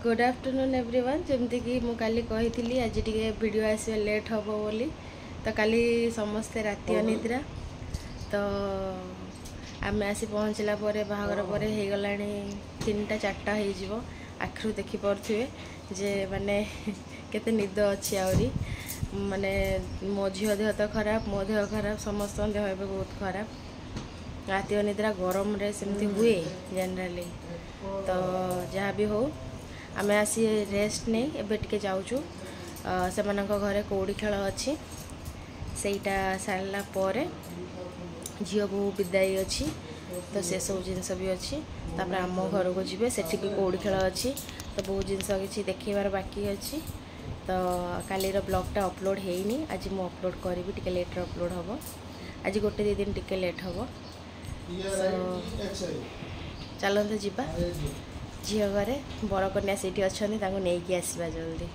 Good afternoon everyone जमती कि मु काली कही आज टे वीडियो आसवा लेट हम बोली तो काली समस्ते राति अनिद्रा तो आम आसी पहुँचला बाहागर पर हो गला 3टा 4टा हो आखिर देखिपे जे माने केते निद अच्छी आहरी माने मो झील देह तो खराब मो देह खराब समस्त देह ए बहुत खराब राति अनिद्रा गरम रे सेमती हुए जनरली तो जहाँ भी हो आम आसी रेस्ट नहीं एबे टिके जाऊचु से घरे कौड़ी खेल अच्छी सेटा सारा पर झील को विदाई अच्छी तो से सब जिनस भी अच्छी तापर आम घर को जी से कौड़ी खेल अच्छी तो बहुत जिनस किसी देखार बाकी अच्छी तो कालीर ब्लॉगटा अपलोड होनी आज मु अपलोड करी टिके लेट अपलोड हम आज गोटे 2 दिन टिके लेट हम चलते जीवा झील घरे बर कन्या से अच्छा नहीं आसवा जल्दी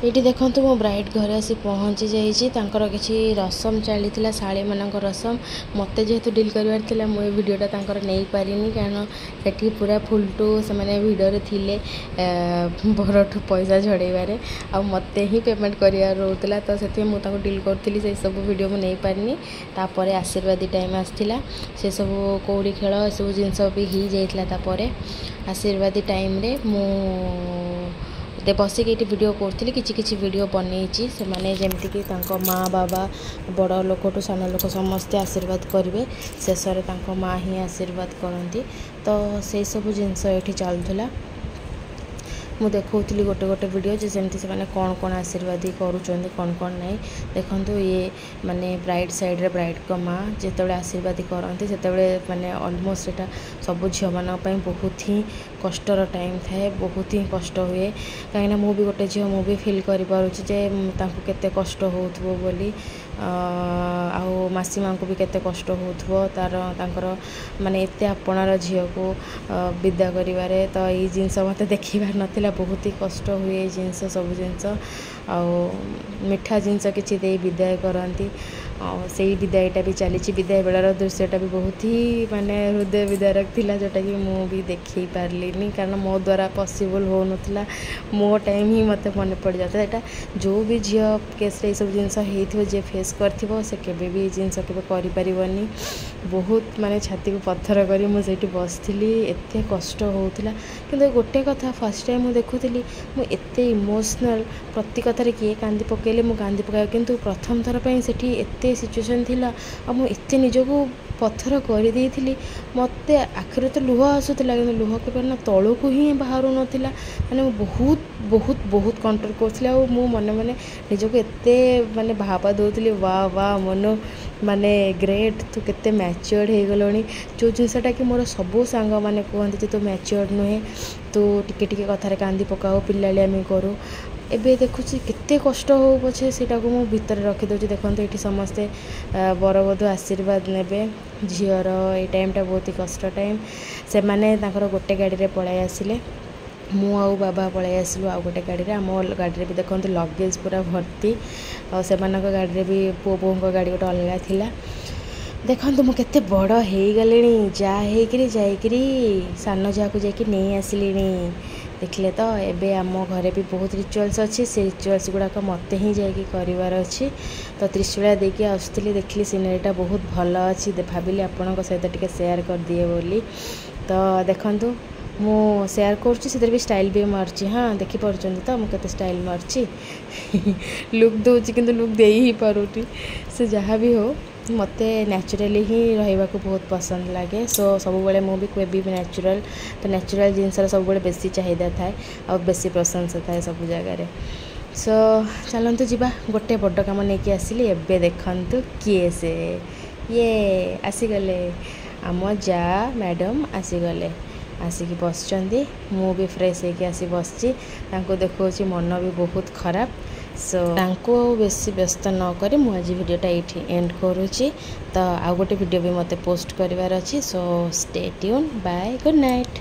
ये देखो मो ब्राइड घरे आसी पहुँची जाइए किसी रसम चली शाड़ी मान रसम मत जेहेतु डील कर मुझे वीडियोटा नहीं पारिनी कारण से पूरा फुलटू से भिडियो थे बरठू पैसा झड़े आ मत ही पेमेंट करा तो से मुझे डील करी से सब वीडियो मुझे नहीं पारिनी तापर आशीर्वादी टाइम आसला से सब कौड़ी खेल सब जिनस भी हो जाता आशीर्वादी टाइम रे मु बसिक ये वीडियो करी किसी वीडियो बनई से माने जमती कि माँ बाबा बड़ लोकठू सान लोक समस्ते आशीर्वाद करेंगे शेष में माँ ही आशीर्वाद करती तो से सब जिनस ये चलूला मु देखी गोटे गोटे वीडियो जमती से कौन कौन आशीर्वाद करुँच कौन कौन नहीं देखो ये माने ब्राइड साइड रे ब्राइड को माँ जिते आशीर्वाद करती से माने ऑलमोस्ट यहाँ सब झील मान बहुत ही कष्टर टाइम थाए बहुत ही कष्ट हुए कहीं मु भी गोटे झील मु भी फिल करते कष्ट हो बोली मासी माँ को भी केते कष्ट हो तार माने एते आपणार झील को विदा करिवारे तो ये जिनस मत देखिबार नथिला बहुत ही कष्ट हुए जिनस सब जिनस आ मिठा जिनस किसी दे विदाय करती से विदायटा भी चली विदाय बेलार दृश्यटा भी बहुत ही माने हृदय विदारक थिला जोटा कि मु भी देखी पारलिनी कारण मो द्वारा पॉसिबल हो नथिला मो टाइम ही मत मन पड़ जाता है जो भी झील केस रे सब जिनस हेइथो जे फेस करथिबो से केबे भी जिनस केबे करि परिबनी बहुत माने छाती को पत्थर करी मुझे बसली एते कष्ट होउथिला किंतु गोटे कथा फर्स्ट टाइम मु देखुथिली मु एते इमोशनल प्रति कथारे किए कांदी पकेले मु कांदी पकाए किंतु प्रथम थर पई सेठी एते सिचुएशन थिला आ मु एते निजको पत्थर कर देइथिली मते आखिर तो लुह आसुला कि लुह के ना तलू को ही बाहर नाला माने बहुत बहुत बहुत कंट्रोल करथिला आ मु मन मन निजको एते माने भापा दउथिली वाह वाह मनो माने ग्रेट तू केते मैच्योर्ड हो गलोनी जो जिनसटा कि मोर सबू सांग माने कहते जे तू मैच्योर्ड नुहे तू टिके टिके कथारे कांदी पकाओ पिलालियामी करू एबे देखुची केते कष्ट हो पछे सेटा को मु भीतर रखी दउची देखंतो एठी समस्ते बरबधू आशीर्वाद नेबे झीवर ए टाइमटा बहुत ही कष्ट टाइम से माने तांकर गोटे गाड़ी रे पळाई आसिले मु आउ बाबा पळाई आसिलु आ गोटे गाड़ी रे आम गाड़ी रे भी देखंतो लगेज पूरा भर्ती और से गाड़ी रे भी पो गाड़ी गोटे अलग थिला देखो मु केते बड़ हो गले जा जाकरी सान झा को जाकि नहीं आसिली देखले तो एबे आम घरे भी बहुत रिचुअल्स अच्छी से रिचुअल्स गुड़ाक मत ही जाकि करार अच्छी तो त्रिशूला देकी आसुली देखली सिनेरीटा बहुत भल अच्छी भाविली आपण सहित टिके शेयर कर दिए बोली तो देखंतु मु शेयर करछि से भी स्टाइल भी मारछि हाँ देखि पारुछन तो मु केते स्टाइल मारछि लुक दोछि किंतु लुक दे ही पारुटी से जहाँ भी हो मते नेचुरली ही रहा बहुत पसंद लगे सो सब बेले मु भी कोई भी नेचुरल तो नेचुरल जिनस सब बेले बेसी चाहिदा थाए और बेसी प्रशंसा थाए सब जगह सो चलतु जीवा गोटे बड़ काम नहीं आसिली एबे देखंतु किए से ये आसीगले आम जा मैडम आसीगले आसिक बसचंदी मु भी फ्रेश होके आसी बसची देखो मन भी बहुत खराब सो बेसी व्यस्त न करी मु आज वीडियोटा ये एंड करुँची तो आउ गोटे वीडियो भी मते पोस्ट करिवार अछि so stay tuned bye good night.